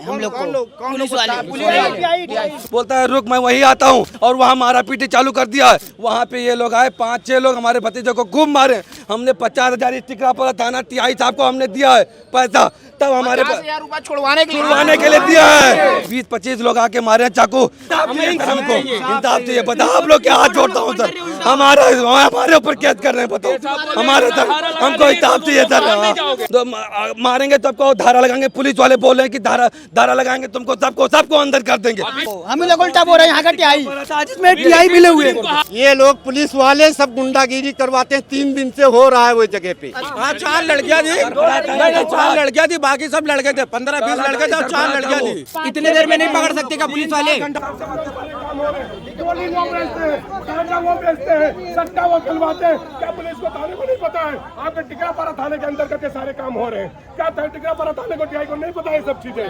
हम लोग को पुलिस वाले बोलता है रुक मैं वहीं आता हूँ और वहाँ मारा पीटी चालू कर दिया है। वहाँ पे ये लोग आए 5-6 लोग हमारे भतीजे को खूब मारे। हमने 50,000 टिकरापुरा थाना टीआई साहब को हमने दिया है पैसा, तब हमारे 50,000 रुपया छुड़वाने के लिए दिया है। 20-25 लोग आके मारे हैं चाकू। हमको इंसाफ चाहिए। बताओ आप लोग क्या हाथ जोड़ता हूँ सर, हमारे ऊपर कैद कर रहे हैं बताओ, हमारे सर हमको इंसाफ चाहिए सर। तो मारेंगे तो आपको धारा लगाएंगे, पुलिस वाले बोल रहे हैं कि धारा लगाएंगे तुमको सबको अंदर कर देंगे। हम लोग उल्टा बोल रहे हैं, यहाँ का टीआई मिले हुए। ये लोग पुलिस वाले सब गुंडागिरी करवाते हैं। 3 दिन से हो रहा है वो जगह पे। 4 लड़कियां थी, 4 लड़कियां थी, बाकी सब लड़के थे, 15-20 लड़के थे और 4 लड़कियां थी। इतने देर में नहीं पकड़ सकते क्या पुलिस वाले? गोली वो बेचते हैं, गांजा वो बेचते हैं, सट्टा वो खिलवाते हैं। क्या पुलिस को थाने को नहीं पता है? आपके टिकरापारा थाने के अंदर करके सारे काम हो रहे हैं। क्या टिकरापारा थाने को टीआई को नहीं पता है सब चीजें?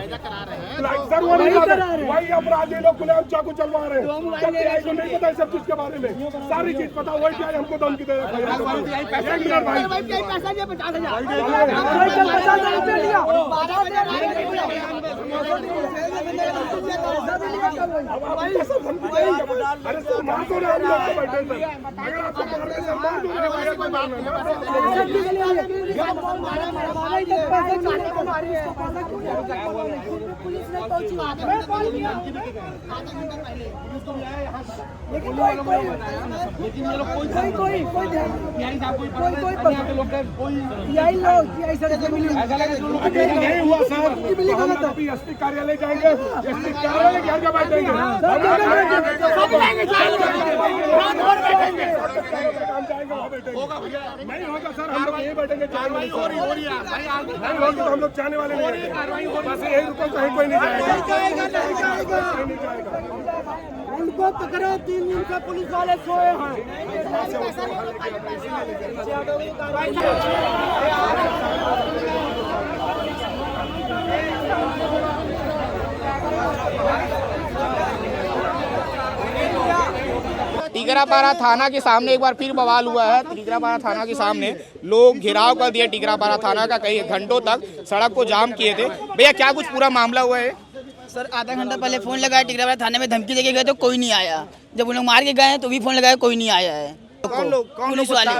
सर वो नहीं पता, वही अपराधी लोग खुलेआम चाकू चलवा रहे हैं। क्या टीआई को नहीं पता है सब चीज के बारे में? सारी चीज पता, वही टीआई हमको धमकी दे रहा है। अरे सर मार दो ना, हम लोग तो बैठे थे। अगर आपको मारने से मार दो ना, वैसे कोई मारना नहीं हुआ सर। हम अभी एसपी कार्यालय जाएंगे, एसपी कार्यालय के आगे बैठेंगे। नहीं होगा सर, हम लोग यही बैठेंगे। नहीं होगी तो हम लोग जाने वाले नहीं हैं। बस यही रुको, कहीं कोई नहीं जाएगा। उनको पकड़ो, 3 दिन से पुलिस वाले सोए हैं। टिकरापारा थाना के सामने एक बार फिर बवाल हुआ है। टिकरापारा थाना के सामने लोग घेराव कर दिए टिकरापारा थाना का, कई घंटों तक सड़क को जाम किए थे। भैया क्या कुछ पूरा मामला हुआ है? सर आधा घंटा पहले फोन लगाया, टिकरापारा थाने में धमकी देके गए तो कोई नहीं आया। जब उन लोग मार के गए हैं तो भी फोन लगाया, कोई नहीं आया है। कौन लोग पुलिस वाले।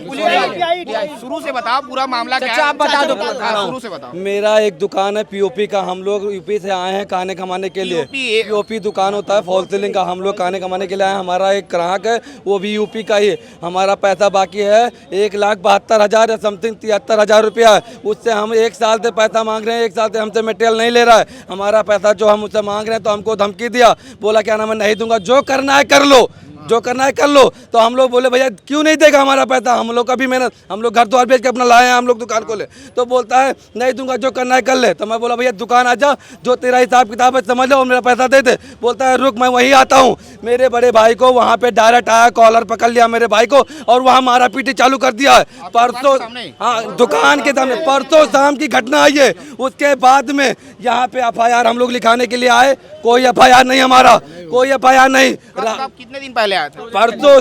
शुरू से बताओ पूरा मामला क्या है? आप बता दो। शुरू से बताओ। मेरा एक दुकान है पीओपी का, हम लोग यूपी से आए हैं खाने कमाने के लिए। पीओपी दुकान होता है होलसेलिंग का, हम लोग खाने कमाने के लिए आए हैं। हमारा एक ग्राहक है वो भी यूपी का ही। हमारा पैसा बाकी है 1,72,000 या समथिंग 73,000 रुपया है। उससे हम 1 साल से पैसा मांग रहे हैं, 1 साल से हमसे मटेरियल नहीं ले रहा है। हमारा पैसा जो हम उससे मांग रहे हैं तो हमको धमकी दिया, बोला क्या नाम है नहीं दूंगा, जो करना है कर लो, जो करना है कर लो। तो हम लोग बोले भैया क्यों नहीं देगा हमारा पैसा, हम लोग का भी मेहनत, हम लोग घर द्वार बेच के अपना लाए हैं, हम लोग दुकान खोले। तो बोलता है नहीं दूंगा, जो करना है कर ले। तो मैं बोला भैया दुकान आ जा, जो तेरा हिसाब किताब है समझ लो और मेरा पैसा दे दे। बोलता है रुक मैं वहीं आता हूँ। मेरे बड़े भाई को वहाँ पे डायरेक्ट आया, कॉलर पकड़ लिया मेरे भाई को और वहाँ मारा पीटी चालू कर दिया है। परसों हाँ दुकान के सामने परसों शाम की घटना आई है। उसके बाद में यहाँ पे FIR हम लोग लिखाने के लिए आए, कोई FIR नहीं, हमारा कोई FIR नहीं। कितने दिन पहले आए थे? परसों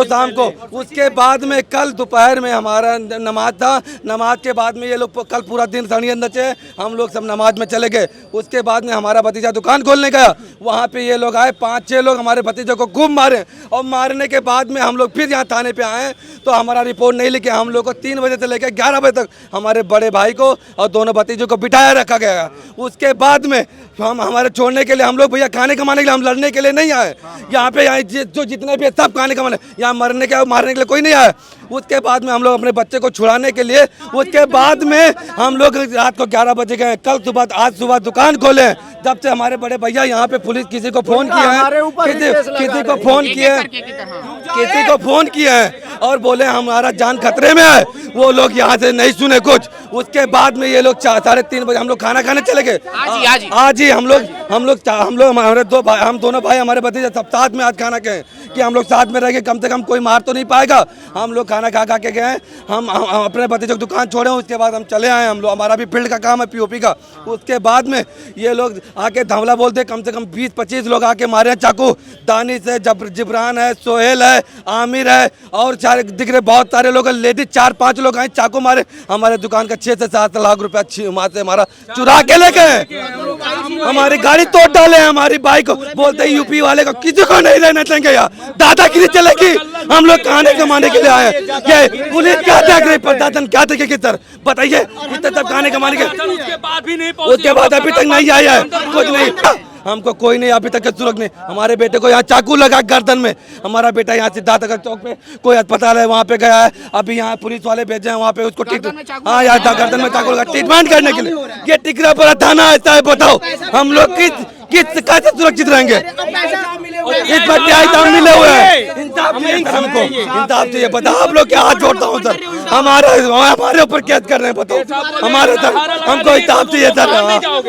शाम को। उसके बाद में कल दोपहर में हमारा नमाज था, नमाज के बाद में ये लोग कल पूरा दिन सड़िए नचे, हम लोग सब नमाज में चले गए। उसके बाद में हमारा भतीजा दुकान खोलने गया, वहाँ पे ये लोग आए 5-6 लोग हमारे भतीजे को खूब मारे और मारने के बाद में हम लोग फिर यहाँ थाने पे आए तो हमारा रिपोर्ट नहीं लिखे। हम लोग को 3 बजे से लेकर 11 बजे तक हमारे बड़े भाई को और दोनों भतीजों को बिठाया रखा गया। उसके बाद में हम हमारे छोड़ने के लिए, हम लोग भैया खाने कमाने के लिए, हम लड़ने के लिए नहीं आए यहाँ पे। यहाँ जो जितने भी सब खाने कमाने, यहाँ मरने के मारने के लिए कोई नहीं आया। उसके बाद में हम लोग अपने बच्चे को छुड़ाने के लिए, उसके बाद में हम लोग रात को 11 बजे गए। कल सुबह आज सुबह दुकान खोले, जब से हमारे बड़े भैया यहाँ पे पुलिस किसी को फोन किए हैं, किसी को फोन किए हैं और बोले हमारा जान खतरे में है, वो लोग यहाँ से नहीं सुने कुछ। उसके बाद में ये लोग 3:30 बजे हम लोग खाना खाने चले गए। आज ही हम लोग हमारे हम दोनों भाई हमारे भतीजे सब साथ में आज खाना गए कि हम लोग साथ में रह के कम से कम कोई मार तो नहीं पाएगा। हम लोग खाना खा के गए, हम अपने भतीजे की दुकान छोड़े, उसके बाद हम चले आए। हम लोग हमारा भी फील्ड का काम है पीओपी का। उसके बाद में ये लोग आके धमला बोलते, कम से कम 20-25 लोग आके मारे हैं चाकू। दानिश है, जिब्रान है, सोहेल है, आमिर है और सारे दिख रहे बहुत सारे लोग, लेडीज 4-5 लोग आए चाकू मारे। हमारे दुकान का 6 से 7 लाख रुपया से हमारा चुरा के ले गए। हमारी गाड़ी तोड़ डाले हैं, हमारी बाइक को बोलते हैं यूपी वाले को किसी को नहीं रहना देंगे यार, दादागिरी चलेगी। हम लोग खाने कमाने के लिए आए हैं, ये पुलिस क्या देख रही, प्रशासन क्या देखेगी सर बताइए, इतने तक खाने कमाने के उसके बाद अभी तक नहीं आया है कुछ नहीं, हमको कोई नहीं अभी तक सुरक्षा नहीं। हमारे बेटे को यहाँ चाकू लगा गर्दन में, हमारा बेटा यहाँ सिद्धार्थनगर चौक पे कोई अस्पताल है वहाँ पे गया है, अभी यहाँ पुलिस वाले भेजे हैं वहाँ पे उसको हाँ यहाँ गर्दन में चाकू लगा ट्रीटमेंट करने के लिए। ये टिकरापुरा थाना ऐसा है, बताओ हम लोग किस कैसे सुरक्षित रहेंगे, इस पर क्या इंसाफ मिले हुए हैं, इंसाफ चाहिए हमको, इंसाफ चाहिए। बताओ आप लोग क्या हाथ जोड़ता हूँ सर, हमारे ऊपर कैद कर रहे हैं, बताओ हमारे सर हमको इंसाफ चाहिए सर,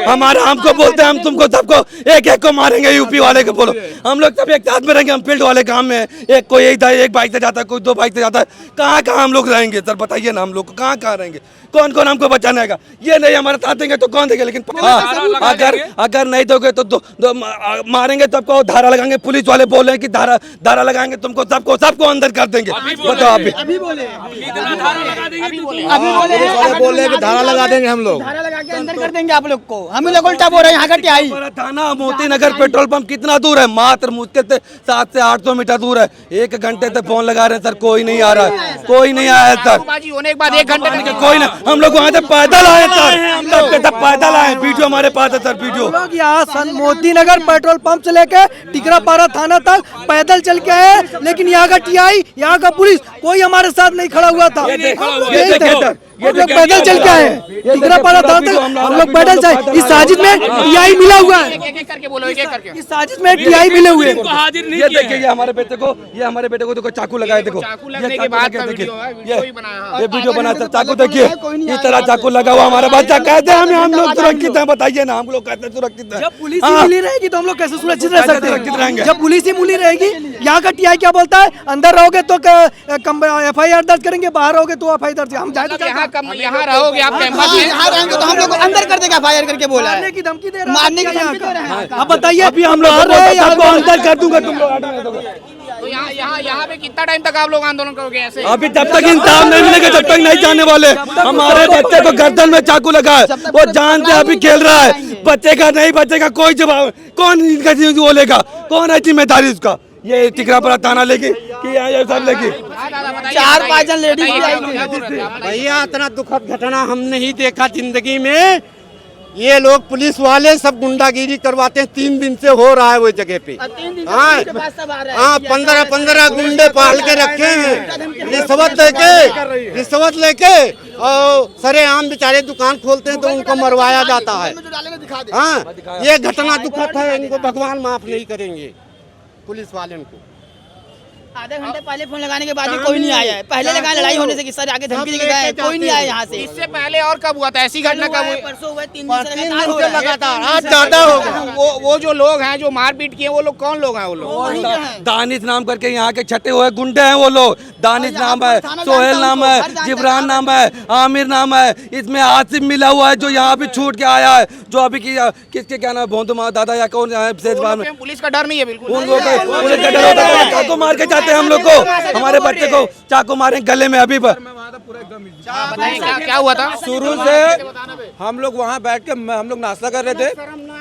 हमारा हमको बोलते हैं हम तुमको सबको एक एक को मारेंगे, यूपी वाले को बोलो हम लोग सब एक साथ में रहेंगे, हम फील्ड वाले काम में एक कोई एक बाइक से जाता है, कोई 2 बाइक से जाता है, कहाँ हम लोग रहेंगे सर बताइए ना, हम लोग कहाँ रहेंगे, कौन कौन हमको बचाने आएगा, ये नहीं हमारे साथ देंगे तो कौन देंगे, लेकिन अगर नहीं दोगे तो मारेंगे तो आपको धारा लगाएंगे, पुलिस वाले बोल रहे हैं कि धारा लगाएंगे तुमको सबको अंदर कर देंगे, बताओ अभी बोल रहे हैं कि धारा लगा देंगे, हम लोग धारा लगा के अंदर कर देंगे आप लोग को, हम लोग उल्टा बोल रहे हैं। यहाँ का टियाई थाना मोती नगर पेट्रोल पंप कितना दूर है, मात्र मुश्किल से 700 से 800 मीटर दूर है, 1 घंटे से फोन लगा रहे हैं सर, कोई नहीं आ रहा है, कोई नहीं आया सर, होने के बाद 1 घंटे कोई नहीं, हम लोग वहाँ से पैदल आए सर, सब पैदल आए, वीडियो हमारे पास है सर, वीडियो लोग यहाँ मोती नगर पेट्रोल पंप से लेके टिकरापारा थाना तक पैदल चल के आए, लेकिन यहाँ का टीआई यहाँ का पुलिस कोई हमारे साथ नहीं खड़ा हुआ था, हम लोग पैदल चल के आए टिकरापारा थाना तक, हम लोग पैदल जाए, इस साजिश में टीआई मिला हुआ है, इस साजिश में टीआई मिले हुए हैं। ये देखिए ये हमारे बेटे को देखो चाकू लगाए, देखो ये वीडियो बना सर, चाकू देखिए इस तरह चाकू लगा हुआ, हमारा बच्चा कैसे हम लोग सुरक्षित हैं बताइए ना, हम लोग कैसे सुरक्षित हैं, जब पुलिस ही मिली रहेगी तो हम लोग कैसे सुरक्षित रह सकते हैं, जब पुलिस ही मिली रहेगी। यहाँ का टीआई क्या बोलता है, अंदर रहोगे तो FIR दर्ज करेंगे, बाहर रहोगे तो FIR दर्ज, हम जाए तो यहाँ रहोगे आप कैंपस में, यहाँ रहेंगे तो हम लोग अंदर कर देगा, फायर करके बोला है, मारने की धमकी दे रहा है, मारने की धमकी दे रहा है। आप बताइए अभी हम लोग अंदर कर दूंगा तुम लोग, तो यहाँ पे कितना टाइम तक आप लोग आंदोलन करोगे ऐसे? अभी जब तक इंसाफ नहीं मिलेगा जब तक नहीं जाने वाले। हमारे बच्चे को गर्दन में चाकू लगा है, वो जान से अभी खेल रहा है, बच्चे का नहीं बचेगा कोई जवाब, कौन इनका बोलेगा, कौन है जिम्मेदारी उसका, ये टिकरापुरा थाना लेगी कि ये सब लेगी, 4-5 जन लेडीज भैया इतना दुखद घटना हम नहीं देखा जिंदगी में, ये लोग पुलिस वाले सब गुंडागिरी करवाते हैं, 3 दिन से हो रहा है वो जगह पे, हाँ 15 गुंडे पाल के रखे हैं, रिश्वत लेके और सरेआम बेचारे दुकान खोलते हैं तो उनको मरवाया जाता है। हाँ ये घटना दुखद है, इनको भगवान माफ नहीं करेंगे पुलिस वाले को। आधे घंटे पहले फोन लगाने के बाद भी कोई नहीं आया है, पहले लगा लड़ाई होने से किस्सा आगे धमकी देके गए, कोई नहीं आया यहाँ से। इससे पहले और कब हुआ था ऐसी घटना, कब हुई? परसों हुआ, 3 दिन से लगातार आज ज्यादा हो गया। वो जो लोग हैं जो मारपीट किए वो लोग कौन लोग हैं? वो लोग दानिश नाम करके यहाँ के छठे हुए गुंडे हैं वो लोग, दानिश नाम है, सोहेल नाम है, जिब्रान नाम है, आमिर नाम है, इसमें आसिफ मिला हुआ है जो यहाँ भी छूट के आया है, जो अभी किसके क्या नाम भोंदू दादा या कौन है, पुलिस का डर नहीं है बिल्कुल, उन लोगों को पुलिस का डर होता है, चाकू मार के जाते हैं हम लोग को, हमारे बच्चे को चाकू मारे गले में अभी पर। क्या हुआ था? शुरू से हम लोग वहाँ बैठ के हम लोग नाश्ता कर रहे थे,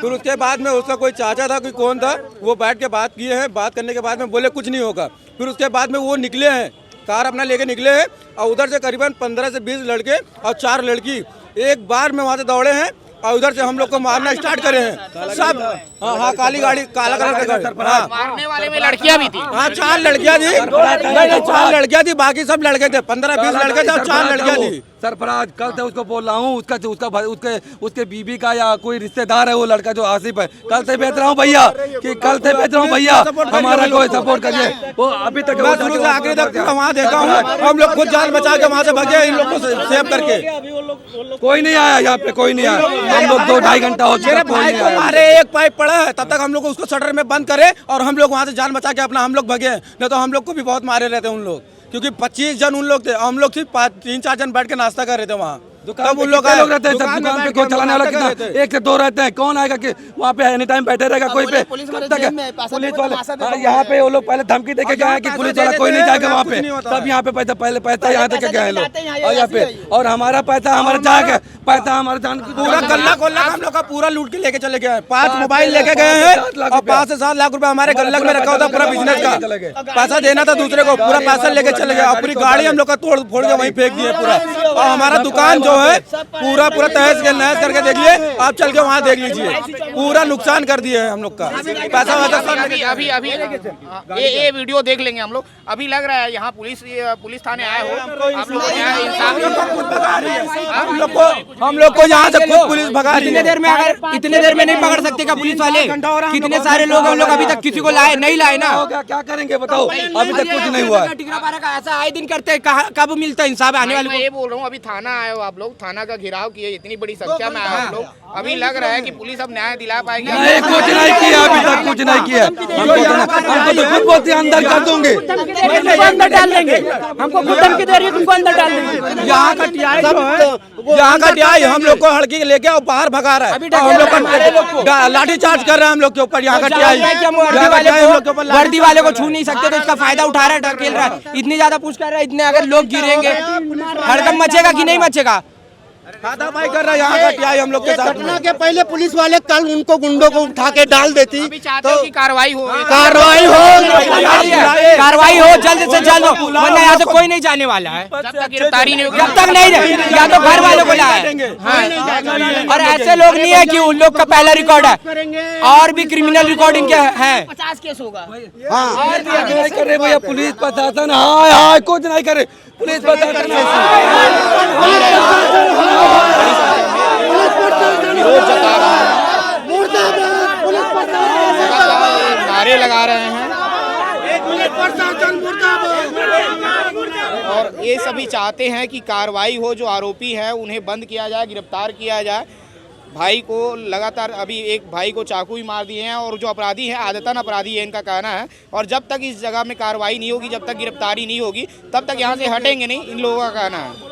फिर उसके बाद में उसका कोई चाचा था कोई कौन था, वो बैठ के बात किए हैं, बात करने के बाद में बोले कुछ नहीं होगा, फिर उसके बाद में वो निकले हैं, कार अपना लेके निकले हैं और उधर से करीबन 15 से 20 लड़के और 4 लड़की एक बार में वहाँ से दौड़े हैं और उधर से हम लोग को मारना स्टार्ट करे हैं सब। हाँ काली गाड़ी, काला कलर का गाड़ी, हाँ मारने वाले में लड़कियां भी थी, हाँ 4 लड़कियां थी, नहीं 4 लड़कियां थी, बाकी सब लड़के थे, 15-20 लड़के थे और 4 लड़कियां थी। सरफराज कल से उसको बोल रहा हूँ, उसके बीबी का या कोई रिश्तेदार है वो लड़का जो आसिफ है, कल से भेज रहा हूँ भैया कि कल से भेज रहा हूँ भैया, हमारा कोई सपोर्ट करिए। वो अभी तक शुरू से आखिरी तक वहाँ देखा हूँ, हम लोग खुद जान बचा के वहाँ से भागे, इन लोग को सेव करके। कोई नहीं आया यहाँ पे, कोई नहीं आया, हम लोग 2-2.5 घंटा हो चुका, भाई को मारे, एक पाइप पड़ा है, तब तक हम लोग उसको शटर में बंद करे और हम लोग वहाँ से जान बचा के अपना हम लोग भागे, नहीं तो हम लोग को भी बहुत मारे रहते उन लोग, क्योंकि 25 जन उन लोग थे, हम लोग सिर्फ 3-4 जन बैठ के नाश्ता कर रहे थे वहाँ। तब उन लोग रहते हैं दुकान पे, कोई चलाने वाला कितना, 1 से 2 रहते हैं, कौन आएगा कि वहाँ पे एनी टाइम बैठे रहेगा कोई पे? पुलिस कब वाले तक है? जेब में पैसा पुलिस देते हैं, वाले पैसा देते हैं। यहाँ पे वो लोग पहले धमकी देके गए हैं कि पुलिस वाला कोई नहीं जाएगा वहाँ पे, तब यहाँ पे पहले पैसा यहाँ देके गए हैं जाते हैं, लोग, यहाँ और यहाँ पे ऐसे ही। और हमारा पैसा हमारा जाएगा, पैसा हमारा जान पूरा गल्ला गोल्ला हम लोग का पूरा लूट के लेके चले गए हैं। 5 मोबाइल लेके गए हैं और 5 से 7 लाख रुपए हमारे गल्लक में रखा होता पूरा बिजनेस का, पैसा देना था दूसरे को, पूरा पैसा लेके चले गए और पूरी गाड़ी हम लोग का तोड़ फोड़ के वहीं फेंक दिए पूरा। और हमारा दुकान जो है पूरा तहस करके देख लिए, आप चल के वहाँ देख लीजिए, पूरा नुकसान कर दिए हम लोग का पैसा वैसा सब। अभी ये वीडियो देख लेंगे हम लोग। अभी लग रहा है यहाँ पुलिस थाने आए हो आप लोग, हम लोग को यहाँ से खुद पुलिस भगा रही है। इतने देर में नहीं पकड़ सकते क्या पुलिस वाले? कितने सारे लोग हम लोग अभी तक किसी को लाए नहीं लाए ना। क्या करेंगे बताओ, अभी तक कुछ नहीं हुआ है। टिकरापारा का ऐसा आए दिन करते हैं, कब मिलता है इंसाफ आने वाले मैं ये बोल रहा हूँ, अभी थाना आए हो आप लोग, थाना का घेराव किए, इतनी बड़ी संख्या में आए हो आप लोग, अभी लग रहा है कि पुलिस अब न्याय दिला पाएगी? नहीं, कुछ नहीं किया अभी तक, कुछ नहीं किया। हमको तो खुद बोलते अंदर कर दूंगे, अंदर डाल देंगे, हमको खुद धमकी दे रही है, तुमको अंदर डाल देंगे। यहाँ का टीआई जो है, यहाँ का टीआई हम लोग को हड़की लेके और बाहर भगा रहा है, हम लोग का लाठी चार्ज कर रहा है हम लोग के ऊपर। यहाँ का टीआई वर्दी वाले को छू नहीं सकते तो इसका फायदा उठा रहा है, ढकेल रहा है, इतनी ज्यादा पूछ कर रहा है, इतने अगर लोग गिरेंगे हड़कंप मचेगा कि नहीं मचेगा? हाथापाई कर रहा है यहाँ का टीआई हम लोग के साथ। घटना के पहले पुलिस वाले कल उनको गुंडों को उठा के डाल देती अभी चाहते हो कि कार्रवाई हो? कार्रवाई हो जल्द से जल्द हो, वरना यहाँ से कोई नहीं जाने वाला है जब तक गिरफ्तारी नहीं होगी, जब तक नहीं रहे, या तो घर वालों को लाए। और ऐसे लोग नहीं है कि उन लोग का पहला रिकॉर्ड है, और भी क्रिमिनल रिकॉर्ड इनके है। 50 केस होगा। नहीं करे भैया, पुलिस प्रशासन हाय कुछ नहीं करे, पुलिस प्रशासन विरोध जता रहा है, नारे लगा रहे हैं और ये सभी चाहते हैं कि कार्रवाई हो, जो आरोपी हैं उन्हें बंद किया जाए, गिरफ्तार किया जाए। भाई को लगातार अभी एक भाई को चाकू ही मार दिए हैं और जो अपराधी हैं आदतन अपराधी है इनका कहना है, और जब तक इस जगह में कार्रवाई नहीं होगी, जब तक गिरफ्तारी नहीं होगी, तब तक यहाँ से हटेंगे नहीं, इन लोगों का कहना है।